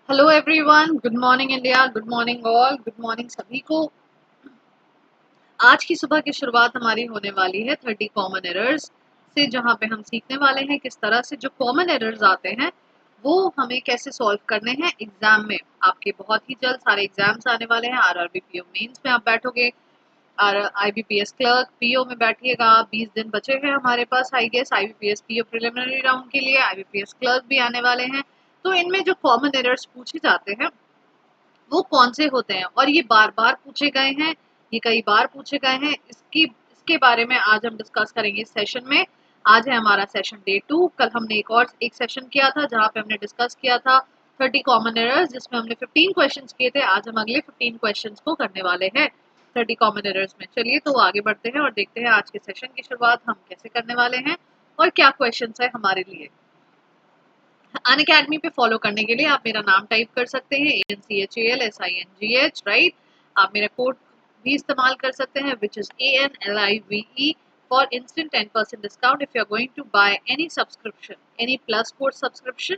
Hello everyone, good morning India, good morning all, good morning सभी को। आज की सुबह की शुरुआत हमारी होने वाली है 30 कॉमन एरर्स से, जहां पे हम सीखने वाले हैं किस तरह से जो कॉमन एरर्स आते हैं वो हमें कैसे सॉल्व करने हैं एग्जाम में। आपके बहुत ही जल्द सारे एग्जाम्स आने वाले हैं। आरआरबी पीओ मेंस में आप बैठोगे और आईबीपीएस क्लर्क पीओ में बैठिएगा। 20 दिन बचे हैं हमारे पास I guess IBPS PO preliminary round के लिए। आईबीपीएस क्लर्क भी आने वाले हैं। तो इनमें जो कॉमन एरर्स पूछे जाते हैं वो कौन से होते हैं और ये बार बार पूछे गए हैं, ये कई बार पूछे गए हैं। इसके बारे में आज हम डिस्कस करेंगे इस सेशन में। आज है हमारा सेशन डे 2। कल हमने एक सेशन किया था जहाँ पे हमने डिस्कस किया था 30 कॉमन एरर्स, जिसमें हमने 15 क्वेश्चंस किए थे। आज हम अगले 15 क्वेश्चंस को करने वाले हैं 30 कॉमन एरर्स में। चलिए तो आगे बढ़ते हैं और देखते हैं आज के सेशन की शुरुआत हम कैसे करने वाले हैं और क्या क्वेश्चन है हमारे लिए। अन अकेडमी पे फॉलो करने के लिए आप मेरा नाम टाइप कर सकते हैं ANCHALSINGH, राइट। आप मेरा कोड भी इस्तेमाल कर सकते हैं which is ANLIVE for instant 10% discount if you are going to buy any subscription, any plus course subscription,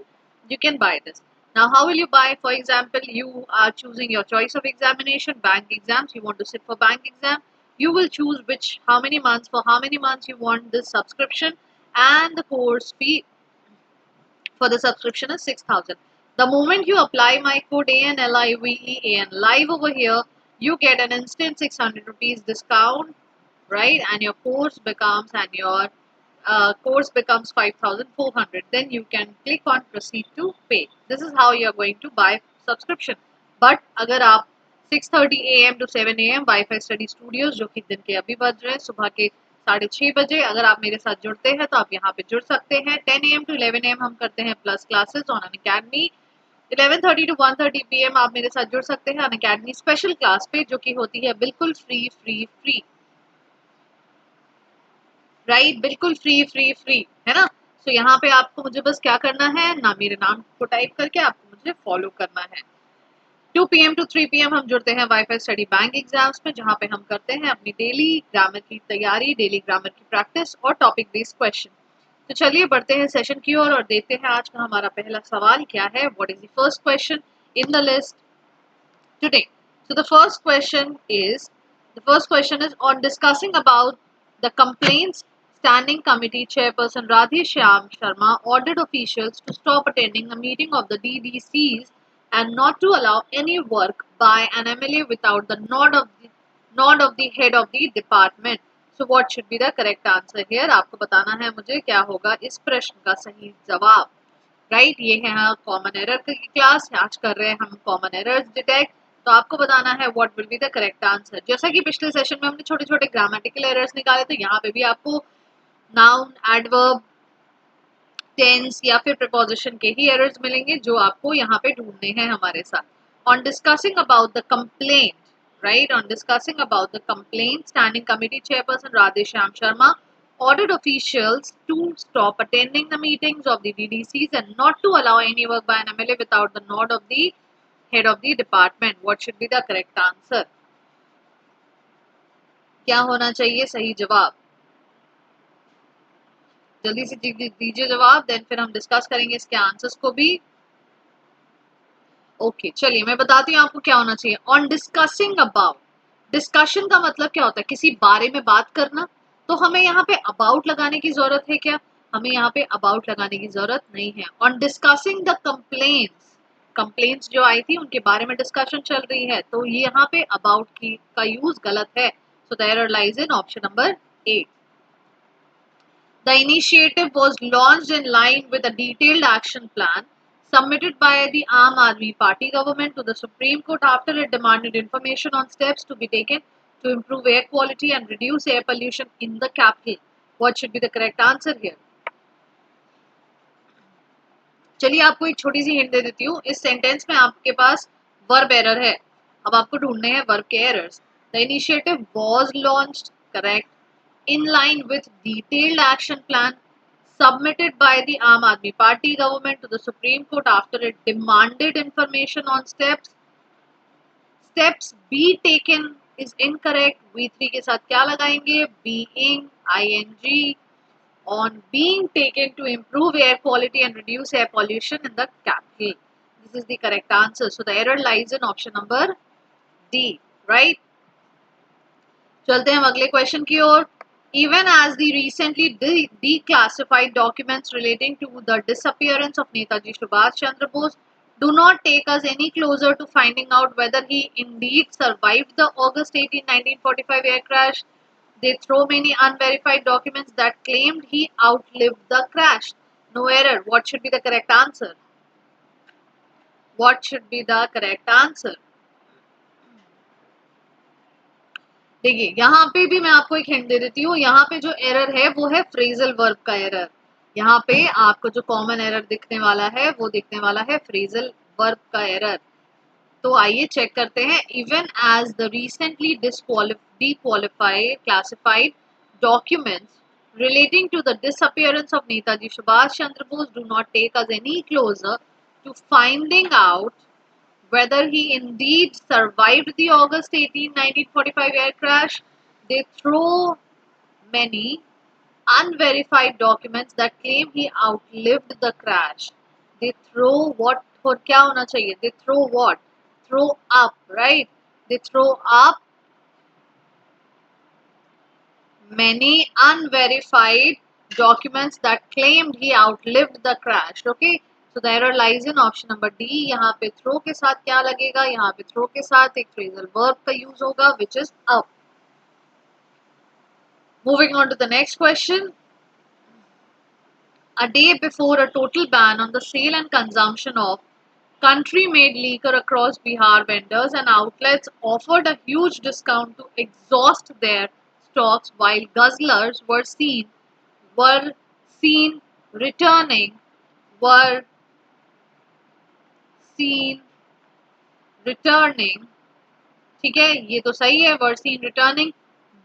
you can buy this. Now how will you buy? For example, you are choosing your choice of examination, bank exams, you want to sit for bank exam, you will choose which how many months, for how many months you want this subscription, and the course fee for the subscription is 6,000. The moment you apply my code ANLIVE live over here, you get an instant 600 rupees discount, right? And your course becomes 5,400. Then you can click on proceed to pay. This is how you are going to buy subscription. But अगर आप 6:30 AM to 7 AM wifi study studios, जो कि दिन के अभी बज रहे हैं सुबह के 6:30 बजे, अगर आप मेरे साथ जुड़ते हैं तो आप यहाँ पे जुड़ सकते हैं। 10 AM to 11 AM हम करते हैं plus classes on Unacademy. 11:30 to 1:30 PM आप मेरे साथ जुड़ सकते हैं अन अकेडमी स्पेशल क्लास पे, जो कि होती है बिल्कुल फ्री फ्री फ्री, राइट। बिल्कुल फ्री फ्री फ्री है ना। सो यहाँ पे आपको मुझे बस क्या करना है ना, मेरे नाम को टाइप करके आपको मुझे फॉलो करना है। 2 PM to 3 PM हम जुड़ते हैं वाईफाई स्टडी बैंक एग्जाम्स में, जहाँ पे हम करते हैं अपनी डेली ग्रामर की तैयारी, डेली ग्रामर की प्रैक्टिस और टॉपिक बेस्ड क्वेश्चन। तो चलिए बढ़ते हैं सेशन की ओर और देखते हैं आज का हमारा पहला सवाल क्या है। What is the first question in the list today? So the first question is on discussing about the complaints. Standing Committee Chairperson Radhe Shyam Sharma ordered officials to stop attending the meeting of the DDCs and not to allow any work by an MLA without the nod of the head of the department. So what should be the correct answer here? आपको बताना है मुझे क्या होगा इस प्रश्न का सही जवाब, राइट। ये है हाँ कॉमन एरर की क्लास, आज कर रहे हैं हम कॉमन एरर्स डिटेक्ट। तो आपको बताना है what will be the correct answer. जैसा कि पिछले सेशन में हमने छोटे छोटे ग्रामेटिकल एरर्स निकाले, तो यहाँ पे भी आपको नाउन, एडवर्ब, टेंस या फिर प्रीपोजिशन के ही एरर्स मिलेंगे जो आपको यहाँ पे ढूंढने हैं हमारे साथ। On discussing about the complaint, right, on discussing about the complaint, standing committee chairperson Radhe Shyam Sharma ordered officials to stop attending the meetings of the DDCs and not to allow any work by an MLA without the nod of the head of the department. What should be the correct answer? क्या होना चाहिए सही जवाब? जल्दी से दीजिए जवाब, then फिर हम डिस्कस करेंगे इसके आंसर्स को भी। ओके चलिए मैं बताती हूँ आपको क्या होना चाहिए। ऑन डिस्कसिंग अबाउट, डिस्कशन का मतलब क्या होता है? किसी बारे में बात करना। तो हमें यहाँ पे अबाउट लगाने की जरूरत है क्या? हमें यहाँ पे अबाउट लगाने की जरूरत नहीं है। On discussing the complaints, complaints जो आई थी उनके बारे में डिस्कशन चल रही है, तो ये यहाँ पे अबाउट की का यूज गलत है। सो the error lies in option number 8। The initiative was launched in line with a detailed action plan submitted by the Aam Aadmi Party government to the Supreme Court after it demanded information on steps to be taken to improve air quality and reduce air pollution in the capital. What should be the correct answer here? चलिए आपको एक छोटी सी hint दे देती हूँ। इस sentence में आपके पास verb error है। अब आपको ढूंढने हैं वर्ब के errors. The initiative was launched, correct. In line with detailed action plan submitted by the Aam Aadmi Party government to the Supreme Court after it demanded information on steps. Steps be taken is incorrect. V3 के साथ क्या लगाएंगे? Being, ing, on being taken to improve air quality and reduce air pollution in the capital. This is the correct answer. So the error lies in option number D, right? चलते हैं अगले question की ओर. Even as the recently declassified documents relating to the disappearance of Netaji Subhash Chandra Bose do not take us any closer to finding out whether he indeed survived the August 18, 1945 air crash, they throw many unverified documents that claimed he outlived the crash. No error. What should be the correct answer? What should be the correct answer? देखिए यहाँ पे भी मैं आपको एक hint दे देती हूँ. यहाँ पे जो एरर है वो है फ्रेजल वर्ब का एरर. यहाँ पे आपको जो कॉमन एरर दिखने वाला है वो दिखने वाला है फ्रेजल वर्ब का एरर. तो आइए चेक करते हैं. Even as the recently disqualified classified documents relating to the disappearance of Netaji Subhash Chandra Bose do not take us any closer to finding out whether he indeed survived the August 18, 1945 air crash. They throw many unverified documents that claim he outlived the crash. They throw what? और क्या होना चाहिए? They throw what? Throw up, right? They throw up many unverified documents that claimed he outlived the crash. Okay, so the error lies in option number D. यहाँ पे throw के साथ क्या लगेगा? यहाँ पे throw के साथ एक phrasal verb का use होगा, which is up. Moving on to the next question. A day before a total ban on the sale and consumption of country-made liquor across Bihar, vendors and outlets offered a huge discount to exhaust their stocks, while guzzlers were seen returning were seen returning. ठीक है, ये तो सही है. were seen returning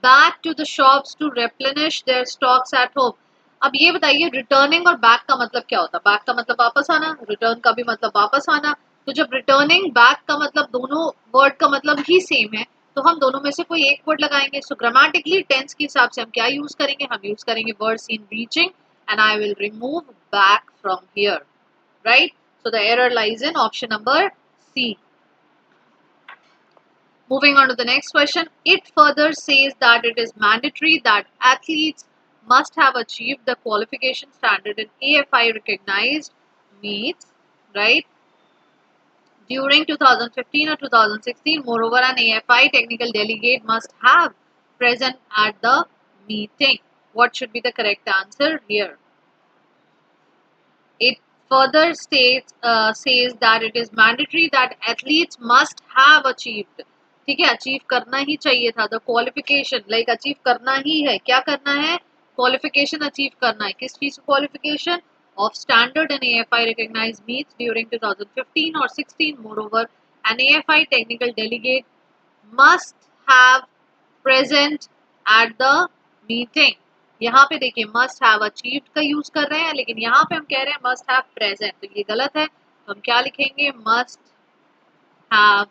back to the shops to replenish their stocks at home. अब ये बताइए returning और बैक का मतलब क्या होता है? बैक का मतलब वापस आना, रिटर्न का भी मतलब वापस आना. तो जब रिटर्निंग बैक का मतलब दोनों वर्ड का मतलब ही सेम है तो हम दोनों में से कोई एक वर्ड लगाएंगे. सो ग्रामेटिकली टेंस के हिसाब से हम क्या यूज करेंगे? हम यूज करेंगे word seen reaching and I will remove back from here, right? So the error lies in option number C. Moving on to the next question, it further says that it is mandatory that athletes must have achieved the qualification standard in AFI recognized meets, right, during 2015 or 2016. Moreover, an AFI technical delegate must have present at the meeting. What should be the correct answer here? It further says that it is mandatory that athletes must have achieved. ठीक है, achieve करना ही चाहिए था. The qualification like achieve करना ही है. क्या करना है? क्वालिफिकेशन अचीव करना है. किस चीज qualification? Of standard and AFI recognized meets during 2015 or 16. Moreover, an AFI technical delegate must have present at the meeting. यहाँ पे देखिए must have achieved का यूज कर रहे हैं लेकिन यहाँ पे हम कह रहे हैं must have present, तो ये गलत है. तो हम क्या लिखेंगे? must have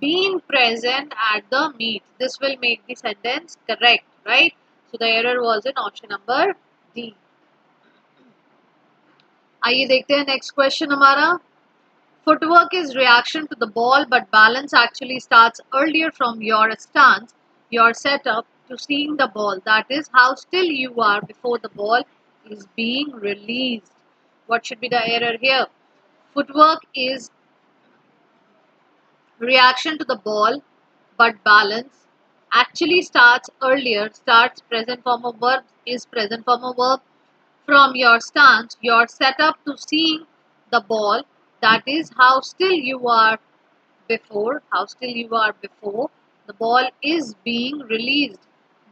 been present at the meet. This will make the sentence correct, right? So the error was in option number D. आइए देखते हैं next question हमारा. Footwork is reaction to the ball, but balance actually starts earlier from your stance, your setup to seeing the ball. That is how still you are before the ball is being released. What should be the error here? Footwork is reaction to the ball, but balance actually starts earlier. Starts present form of verb is present form of verb from your stance, your setup to seeing the ball. That is how still you are before the ball is being released.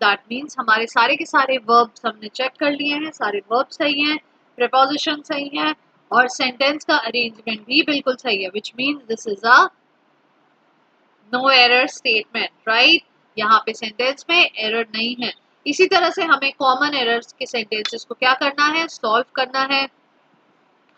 That means हमारे सारे के सारे verbs हमने check कर लिए हैं. सारे verbs सही हैं, preposition सही हैं और sentence का arrangement भी बिल्कुल सही है. Which means this is a no error statement, right? यहाँ पे सेंटेंस में एरर नहीं है. इसी तरह से हमें कॉमन एरर्स के सेंटेंसेस को क्या करना है? सॉल्व करना है.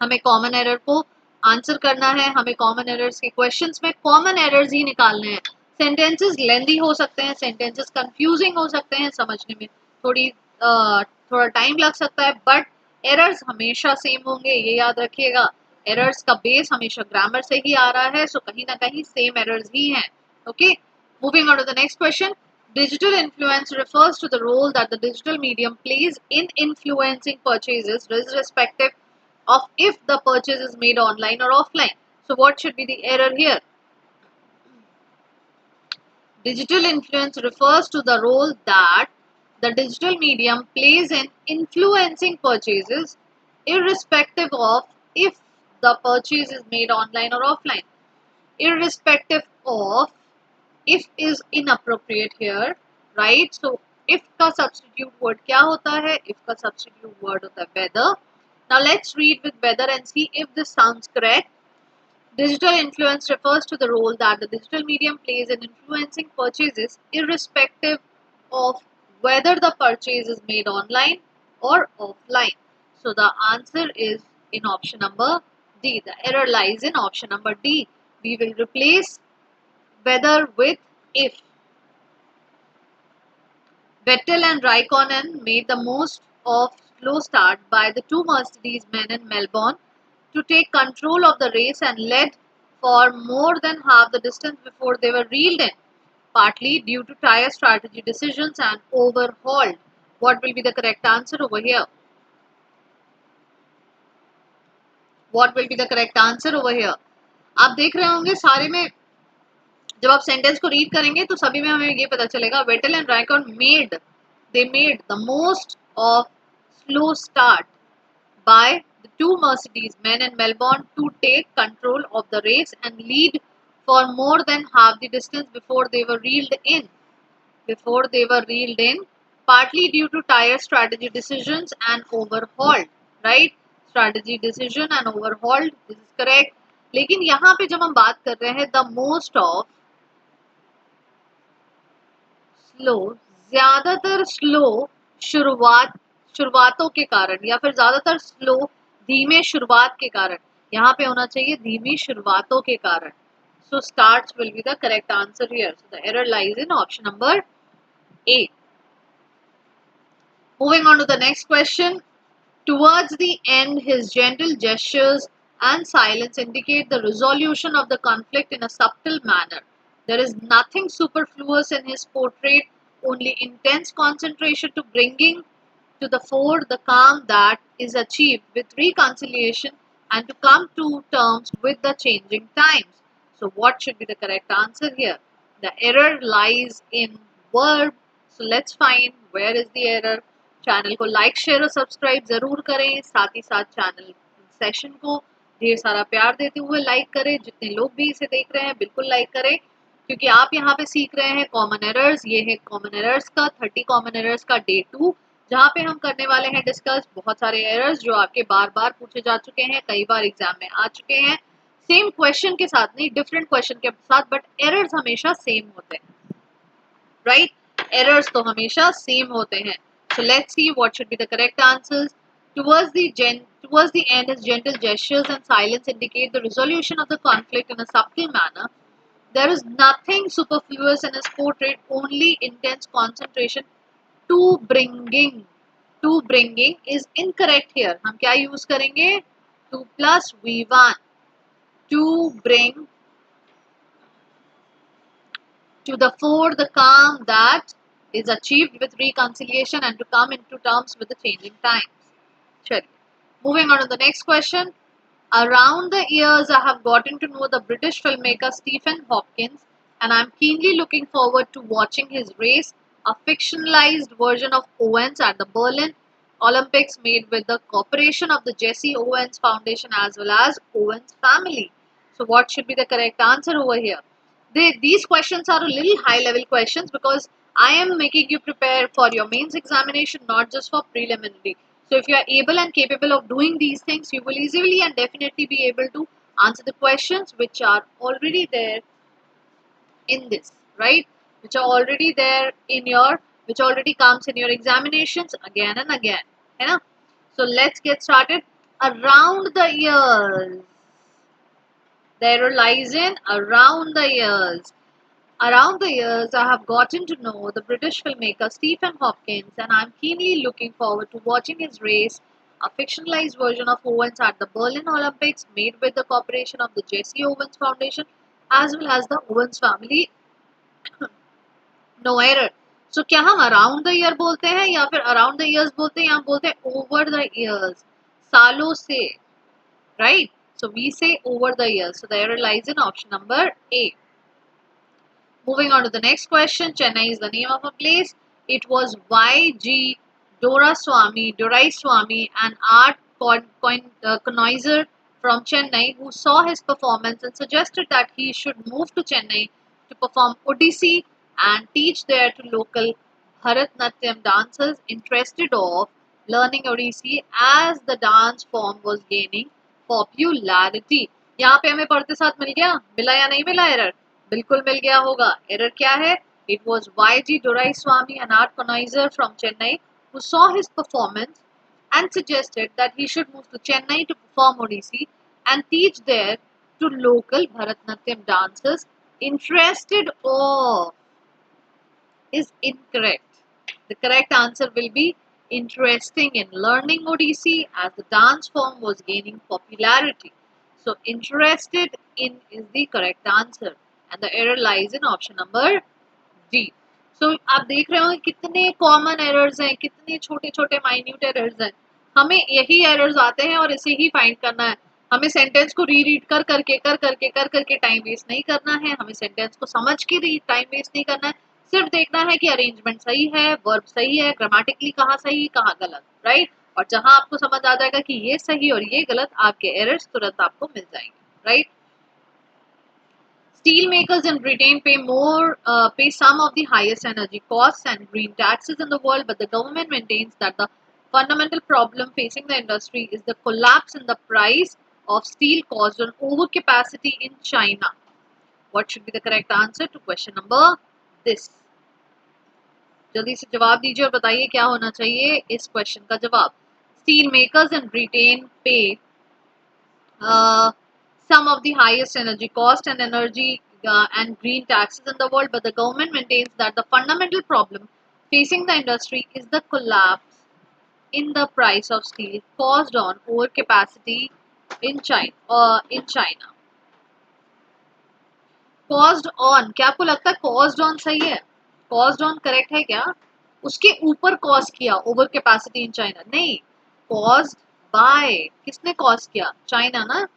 हमें कॉमन एरर को आंसर करना है. हमें कॉमन एरर्स के क्वेश्चंस में कॉमन एरर्स ही निकालने हैं. सेंटेंसेस लेंदी हो सकते हैं, सेंटेंसेस कंफ्यूजिंग हो सकते हैं, समझने में थोड़ा टाइम लग सकता है, बट एरर्स हमेशा सेम होंगे, ये याद रखिएगा. एरर्स का बेस हमेशा ग्रामर से ही आ रहा है, सो कहीं ना कहीं सेम एरर्स ही हैं. Okay, moving on to the next question. Digital influence refers to the role that the digital medium plays in influencing purchases, irrespective of if the purchase is made online or offline. So, what should be the error here? Digital influence refers to the role that the digital medium plays in influencing purchases, irrespective of if the purchase is made online or offline. Irrespective of, if is inappropriate here, right? So if का substitute word क्या होता है? If का substitute word होता है whether. Now let's read with whether and see if this sounds correct. Digital influence refers to the role that the digital medium plays in influencing purchases, irrespective of whether the purchase is made online or offline. So the answer is in option number D. The error lies in option number D. We will replace whether with if. Vettel and Raikkonen made the most of slow start by the two Mercedes men in Melbourne to take control of the race and led for more than half the distance before they were reeled in, partly due to tyre strategy decisions and overhauled. What will be the correct answer over here? What will be the correct answer over here? आप देख रहे होंगे सारे में जब आप sentence को read करेंगे तो सभी में हमें ये पता चलेगा Vettel and Raikkonen made the most of slow start by the two Mercedes men in Melbourne to take control of the race and lead for more than half the distance before they were reeled in. Before they were reeled in, partly due to tire strategy decisions and overhauled. Right? Strategy decision and overhauled. This is correct. लेकिन यहाँ पे जब हम बात कर रहे हैं the most of slow, ज्यादातर स्लो शुरुआतों के कारण या फिर ज्यादातर स्लो धीमे शुरुआत के कारण. यहाँ पे होना चाहिए धीमी शुरुआतों के कारण. So starts will be the correct answer here. So the error lies in option number A. Moving on to the next question. Towards the end, his gentle gestures and silence indicate the resolution of the conflict in a subtle manner. There is nothing superfluous in his portrait, only intense concentration to bringing to the fore the calm that is achieved with reconciliation and to come to terms with the changing times. So, what should be the correct answer here? The error lies in verb. So, let's find where is the error. Channel को like share और subscribe जरूर करें, साथ ही साथ channel session को ढेर सारा प्यार देते हुए लाइक करें. जितने लोग भी इसे देख रहे हैं बिल्कुल लाइक करें, क्योंकि आप यहाँ पे सीख रहे हैं कॉमन एरर्स. ये है कॉमन एरर्स का 30 कॉमन एरर्स का डे 2, जहाँ पे हम करने वाले हैं डिस्कस बहुत सारे एरर्स जो आपके बार बार पूछे जा चुके हैं, कई बार एग्जाम में आ चुके हैं. सेम क्वेश्चन के साथ नहीं, डिफरेंट क्वेश्चन के साथ, बट एरर्स हमेशा सेम होते हैं. राइट? एरर्स तो हमेशा सेम होते हैं. So let's see what should be the correct answers. Towards the end, his gentle gestures and silence indicate the resolution of the conflict in a subtle manner. There is nothing superfluous in his portrait, only intense concentration to bringing. To bringing is incorrect here. हम क्या use करेंगे? To plus V1. To bring to the fore the calm that is achieved with reconciliation and to come into terms with the changing times. Sure. Moving on to the next question. Around the years, I have gotten to know the British filmmaker Stephen Hopkins, and I am keenly looking forward to watching his race, a fictionalized version of Owens at the Berlin Olympics made with the cooperation of the Jesse Owens Foundation as well as Owens family. So, what should be the correct answer over here? These questions are a little high level questions because I am making you prepare for your mains examination, not just for preliminary. So if you are able and capable of doing these things, you will easily and definitely be able to answer the questions which are already there in this, right? Which are already there in your, which already comes in your examinations again and again. है ना? So let's get started. Around the years. The error lies in around the years. Around the years, I have gotten to know the British filmmaker Stephen Hopkins, and I'm keenly looking forward to watching his race, a fictionalized version of Owens at the Berlin Olympics made with the cooperation of the Jesse Owens Foundation as well as the Owens family. No error. So क्या हम around the year बोलते हैं या फिर around the years बोलते हैं या हम बोलते हैं over the years, सालों से, right? So we say over the years. So the error lies in option number A. Moving on to the next question. Chennai is the name of a place. It was Y.G. Doraiswamy, an art connoisseur from Chennai, who saw his performance and suggested that he should move to Chennai to perform Odissi and teach there to local Bharatnatyam dancers interested of learning Odissi as the dance form was gaining popularity. यहाँ पे हमें पढ़ते साथ मिल गया, मिला या नहीं मिला एरर? बिल्कुल मिल गया होगा. एरर क्या है? It was Y.G. Doraiswamy, an art connoisseur from Chennai, who saw his performance and suggested that he should move to Chennai to perform Odissi and teach there to local Bharatnatyam dancers interested of is incorrect. The correct answer will be interesting in learning Odissi as the dance form was gaining popularity. So interested in is the correct answer and the error lies in option number D. So आप देख रहे हो कितने common errors हैं, कितने छोटे छोटे minute errors हैं. हमें यही एरर्स आते हैं और इसे ही फाइंड करना है. हमें सेंटेंस को रीरीड कर करके टाइम वेस्ट नहीं करना है. हमें सेंटेंस को समझ के टाइम वेस्ट नहीं करना है. सिर्फ देखना है कि अरेंजमेंट सही है, वर्ब सही है, ग्रामेटिकली कहाँ सही कहाँ गलत, राइट. और जहां आपको समझ आ जाएगा कि ये सही और ये गलत, आपके एरर्स तुरंत आपको मिल जाएंगे, right. Steel makers in Britain pay some of the highest energy costs and green taxes in the world, but the government maintains that the fundamental problem facing the industry is the collapse in the price of steel caused on overcapacity in China. What should be the correct answer to question number this? जल्दी से जवाब दीजिए और बताइए क्या होना चाहिए इस क्वेश्चन का जवाब. Steel makers in Britain pay some of the highest energy cost and green taxes in the world, but the government maintains that the fundamental problem facing the industry is the collapse in the price of steel caused on overcapacity in China. Caused on, क्या आपको लगता है caused on सही है? Caused on correct है क्या? उसके ऊपर कॉज किया ओवर कैपेसिटी इन चाइना नहीं, caused by. किसने कॉज किया? चाइना ना.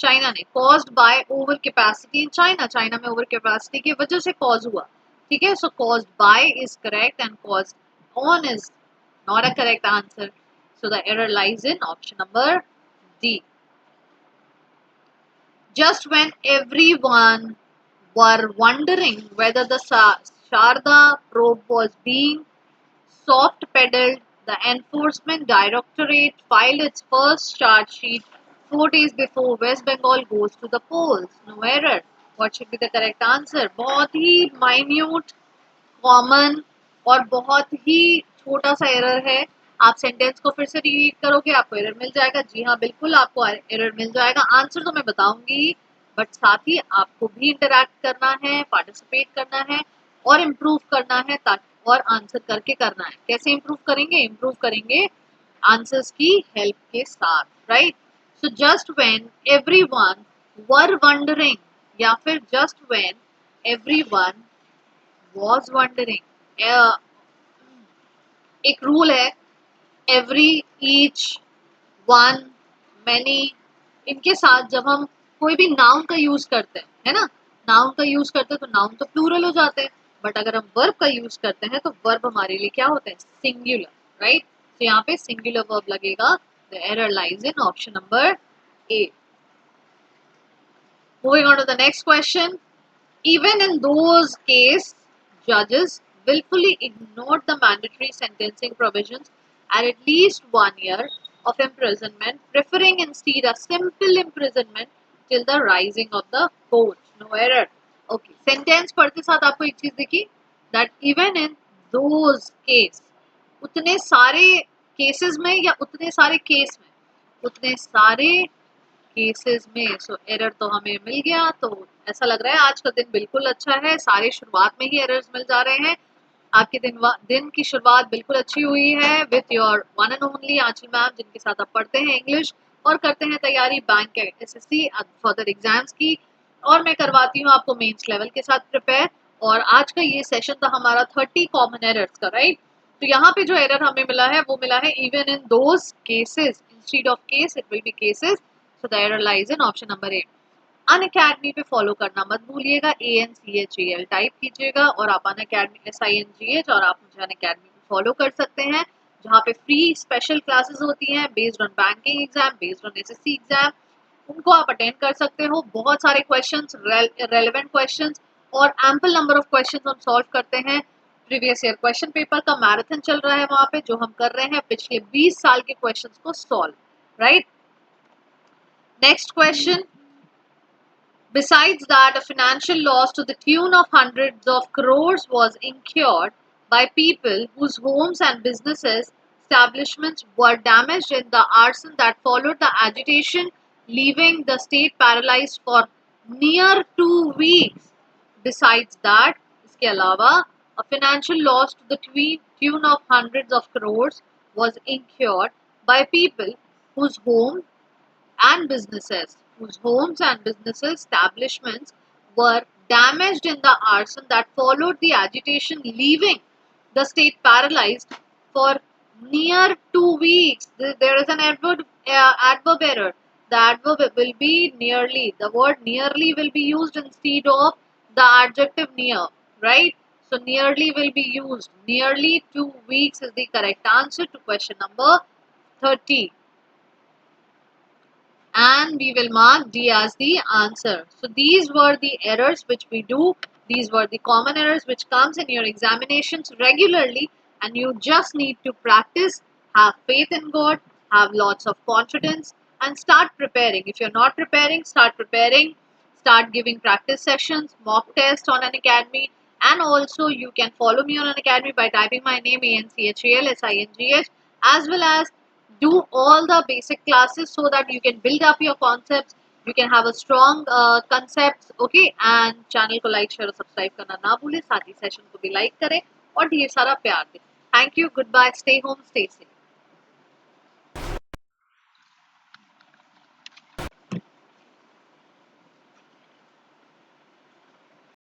चाइना ने caused by over capacity in China. China में ओवर कैपेसिटी की वजह से कॉज हुआ, ठीक है. सो caused by is correct and caused on is not a correct answer. So the error lies in option number D. Just when everyone were wondering whether the Sharda probe was being soft pedaled, the Enforcement Directorate filed its first charge sheet 4 days before West Bengal goes to the polls. No error. What should be the correct answer? बहुत ही minute, common और बहुत ही छोटा सा error है. आप sentence को फिर से रीड करोगे आपको एरर मिल जाएगा. जी हाँ बिल्कुल आपको एरर मिल जाएगा. आंसर तो मैं बताऊंगी बट साथ ही आपको भी इंटरैक्ट करना है, पार्टिसिपेट करना है और इम्प्रूव करना है ताकि और आंसर करके करना है. कैसे इम्प्रूव करेंगे? इम्प्रूव करेंगे आंसर्स की हेल्प के साथ, right. So just when everyone were wondering या फिर just when everyone was wondering. एक रूल है एवरी, ईच, वन, मैनी. इनके साथ जब हम कोई भी नाउन का यूज करते हैं, है ना, नाउन का यूज करते हैं तो नाउन तो प्लूरल हो जाते हैं. बट अगर हम वर्ब का यूज करते हैं तो वर्ब हमारे लिए क्या होते हैं? Singular, right. तो यहाँ पे सिंगुलर वर्ब लगेगा. The error lies in option number A. Moving on to the next question. Even in those cases, judges willfully ignored the mandatory sentencing provisions at least 1 year of imprisonment, preferring instead a simple imprisonment till the rising of the court. No error. Okay. Sentence पढ़ते साथ आपको एक चीज दिखी that even in those cases, उतने सारे cases में या उतने सारे केस में, उतने सारे केसेस में. सो एरर तो हमें मिल गया. तो ऐसा लग रहा है आज का दिन बिल्कुल अच्छा है. सारे शुरुआत में ही एरर्स मिल जा रहे हैं. आपके दिन की शुरुआत बिल्कुल अच्छी हुई है with your one and only Aanchal ma'am, जिनके साथ आप पढ़ते हैं इंग्लिश और करते हैं तैयारी बैंक के SSC फर्दर एग्जाम्स की, और मैं करवाती हूँ आपको मेंस लेवल के साथ प्रिपेयर। और आज का ये सेशन था हमारा 30 कॉमन एरर्स का, राइट। तो यहाँ पे जो एरर हमें मिला है वो मिला है even in those cases, instead of case it will be cases, so the error lies in option number A. Unacademy पे फॉलो करना मत भूलिएगा, ANCHAL टाइप कीजिएगा और आप अनअकैडमी SINGH, और आप मुझे अनअकैडमी पे फॉलो कर सकते हैं, जहाँ पे फ्री स्पेशल क्लासेस होती हैं based on banking exam, based on SSC exam, उनको आप अटेंड कर सकते हो। बहुत सारे क्वेश्चंस, रेलेवेंट क्वेश्चंस और एम्पल नंबर ऑफ क्वेश्चंस हम सॉल्व करते हैं। प्रीवियस ईयर क्वेश्चन पेपर का मैराथन चल रहा है वहाँ पे, जो हम कर रहे हैं पिछले 20 साल के क्वेश्चंस को solve, right. Next question, besides that, a financial loss to the tune of hundreds of crores was incurred by people whose homes and businesses establishments were damaged in the arson that followed the agitation, leaving the state paralyzed for near 2 weeks. Besides that, इसके अलावा, a financial loss to the tune of hundreds of crores was incurred by people whose homes and businesses whose homes and businesses establishments were damaged in the arson that followed the agitation, leaving the state paralyzed for near 2 weeks. There is an adverb error. The adverb will be nearly. The word nearly will be used instead of the adjective near, right? So nearly will be used. Nearly 2 weeks is the correct answer to question number 30, and we will mark D as the answer. So these were the errors which we do. These were the common errors which comes in your examinations regularly, and you just need to practice, have faith in God, have lots of confidence, and start preparing. If you're not preparing, start preparing. Start giving practice sessions, mock tests on Unacademy, and also you can follow me on Unacademy by typing my name ANCHALSINGH, as well as do all the basic classes so that you can build up your concepts, you can have a strong concepts, okay। and channel को like share और subscribe करना ना भूले, साथ ही session को भी like करें और ढेर सारा प्यार दें। Thank you, goodbye, stay home, stay safe।